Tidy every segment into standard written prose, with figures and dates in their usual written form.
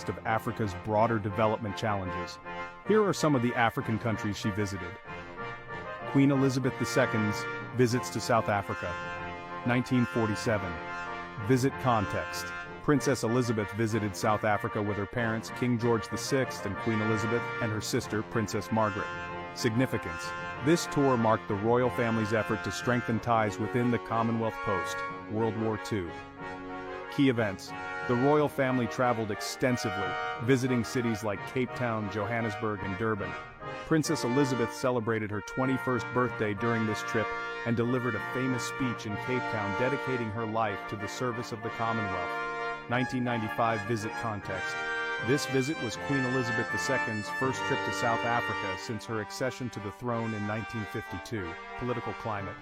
of Africa's broader development challenges. Here are some of the African countries she visited. Queen Elizabeth II's visits to South Africa. 1947. Visit context. Princess Elizabeth visited South Africa with her parents, King George VI and Queen Elizabeth, and her sister, Princess Margaret. Significance. This tour marked the royal family's effort to strengthen ties within the Commonwealth post-World War II. Key events. The royal family traveled extensively, visiting cities like Cape Town, Johannesburg, and Durban. Princess Elizabeth celebrated her 21st birthday during this trip and delivered a famous speech in Cape Town dedicating her life to the service of the Commonwealth. 1995 visit context. This visit was Queen Elizabeth II's first trip to South Africa since her accession to the throne in 1952. Political climate.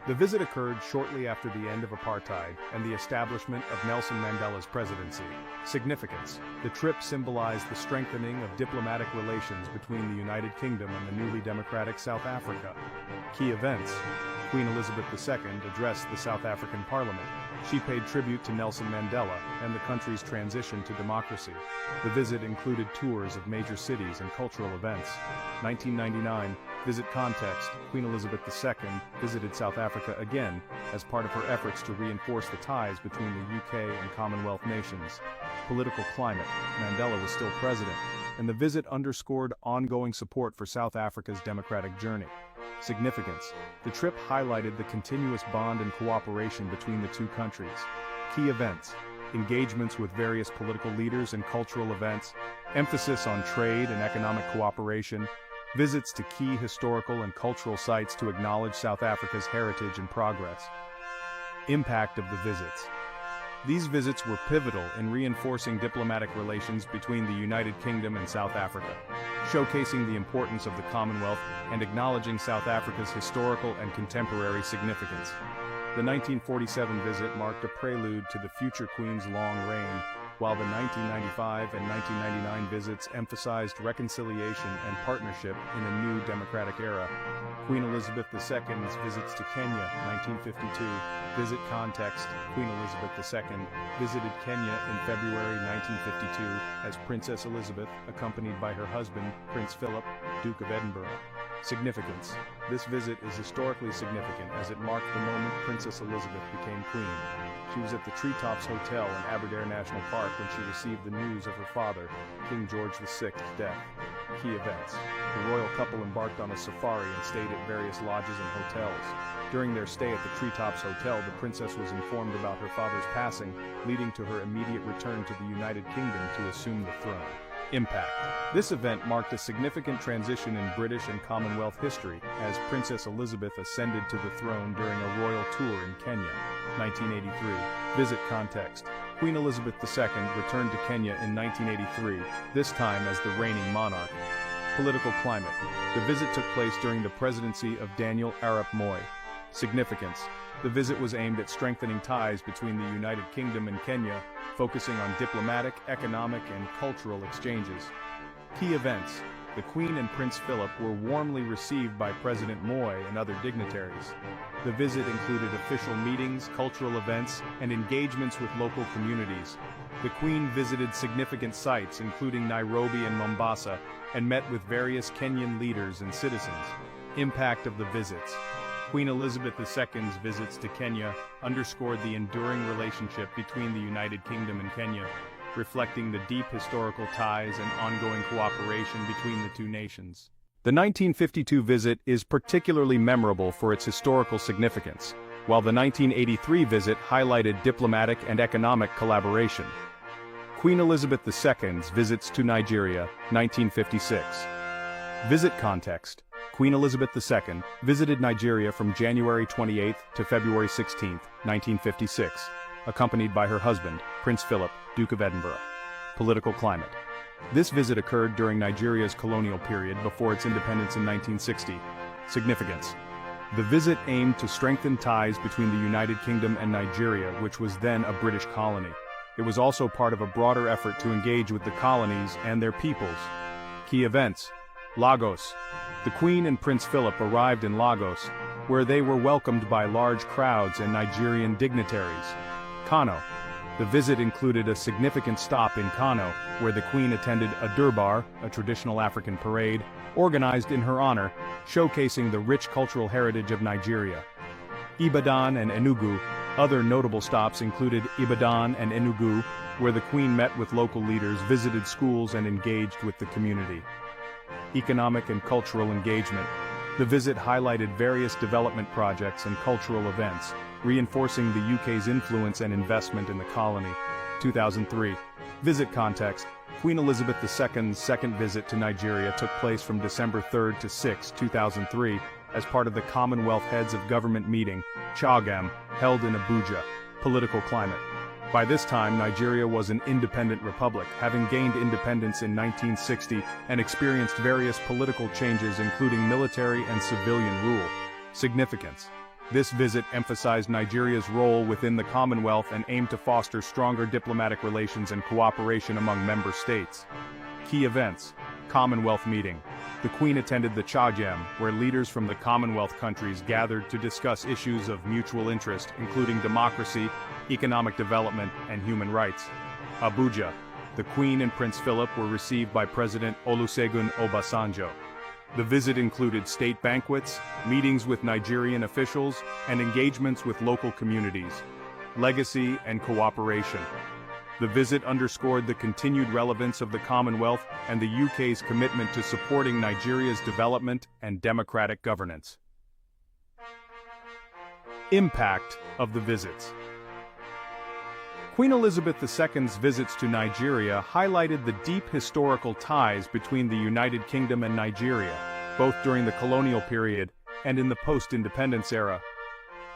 The visit occurred shortly after the end of apartheid and the establishment of Nelson Mandela's presidency. Significance. The trip symbolized the strengthening of diplomatic relations between the United Kingdom and the newly democratic South Africa. Key events. Queen Elizabeth II addressed the South African Parliament. She paid tribute to Nelson Mandela and the country's transition to democracy. The visit included tours of major cities and cultural events. 1999, visit context. Queen Elizabeth II visited South Africa again as part of her efforts to reinforce the ties between the UK and Commonwealth nations. Political climate. Mandela was still president, and the visit underscored ongoing support for South Africa's democratic journey. Significance. The trip highlighted the continuous bond and cooperation between the two countries. Key events. Engagements with various political leaders and cultural events. Emphasis on trade and economic cooperation. Visits to key historical and cultural sites to acknowledge South Africa's heritage and progress. Impact of the visits. These visits were pivotal in reinforcing diplomatic relations between the United Kingdom and South Africa, showcasing the importance of the Commonwealth and acknowledging South Africa's historical and contemporary significance. The 1947 visit marked a prelude to the future Queen's long reign, while the 1995 and 1999 visits emphasized reconciliation and partnership in a new democratic era. Queen Elizabeth II's visits to Kenya, 1952. Visit context. Queen Elizabeth II visited Kenya in February 1952 as Princess Elizabeth, accompanied by her husband, Prince Philip, Duke of Edinburgh. Significance. This visit is historically significant as it marked the moment Princess Elizabeth became queen. She was at the Treetops Hotel in Aberdare National Park when she received the news of her father, King George VI's death. Key events. The royal couple embarked on a safari and stayed at various lodges and hotels. During their stay at the Treetops Hotel, the princess was informed about her father's passing, leading to her immediate return to the United Kingdom to assume the throne. Impact. This event marked a significant transition in British and Commonwealth history as Princess Elizabeth ascended to the throne during a royal tour in Kenya. 1983. Visit context. Queen Elizabeth II returned to Kenya in 1983, this time as the reigning monarch. Political climate. The visit took place during the presidency of Daniel Arap Moi. Significance. The visit was aimed at strengthening ties between the United Kingdom and Kenya, focusing on diplomatic, economic, and cultural exchanges. Key events. The Queen and Prince Philip were warmly received by President Moi and other dignitaries. The visit included official meetings, cultural events, and engagements with local communities. The Queen visited significant sites including Nairobi and Mombasa, and met with various Kenyan leaders and citizens. Impact of the visits. Queen Elizabeth II's visits to Kenya underscored the enduring relationship between the United Kingdom and Kenya, reflecting the deep historical ties and ongoing cooperation between the two nations. The 1952 visit is particularly memorable for its historical significance, while the 1983 visit highlighted diplomatic and economic collaboration. Queen Elizabeth II's visits to Nigeria, 1956. Visit context. Queen Elizabeth II visited Nigeria from January 28 to February 16, 1956, accompanied by her husband, Prince Philip, Duke of Edinburgh. Political climate. This visit occurred during Nigeria's colonial period before its independence in 1960. Significance. The visit aimed to strengthen ties between the United Kingdom and Nigeria, which was then a British colony. It was also part of a broader effort to engage with the colonies and their peoples. Key events. Lagos. The Queen and Prince Philip arrived in Lagos, where they were welcomed by large crowds and Nigerian dignitaries. Kano. The visit included a significant stop in Kano, where the Queen attended a Durbar, a traditional African parade, organized in her honor, showcasing the rich cultural heritage of Nigeria. Ibadan and Enugu. Other notable stops included Ibadan and Enugu, where the Queen met with local leaders, visited schools, and engaged with the community. Economic and cultural engagement. The visit highlighted various development projects and cultural events, reinforcing the UK's influence and investment in the colony. 2003. Visit context. Queen Elizabeth II's second visit to Nigeria took place from December 3 to 6, 2003, as part of the Commonwealth Heads of Government meeting, CHAGM, held in Abuja. Political climate. By this time, Nigeria was an independent republic, having gained independence in 1960 and experienced various political changes including military and civilian rule. Significance. This visit emphasized Nigeria's role within the Commonwealth and aimed to foster stronger diplomatic relations and cooperation among member states. Key events. Commonwealth meeting. The Queen attended the CHAGM, where leaders from the Commonwealth countries gathered to discuss issues of mutual interest, including democracy, economic development, and human rights. Abuja. The Queen and Prince Philip were received by President Olusegun Obasanjo. The visit included state banquets, meetings with Nigerian officials, and engagements with local communities. Legacy and cooperation. The visit underscored the continued relevance of the Commonwealth and the UK's commitment to supporting Nigeria's development and democratic governance. Impact of the visits. Queen Elizabeth II's visits to Nigeria highlighted the deep historical ties between the United Kingdom and Nigeria, both during the colonial period and in the post-independence era.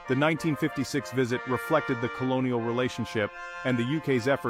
The 1956 visit reflected the colonial relationship and the UK's efforts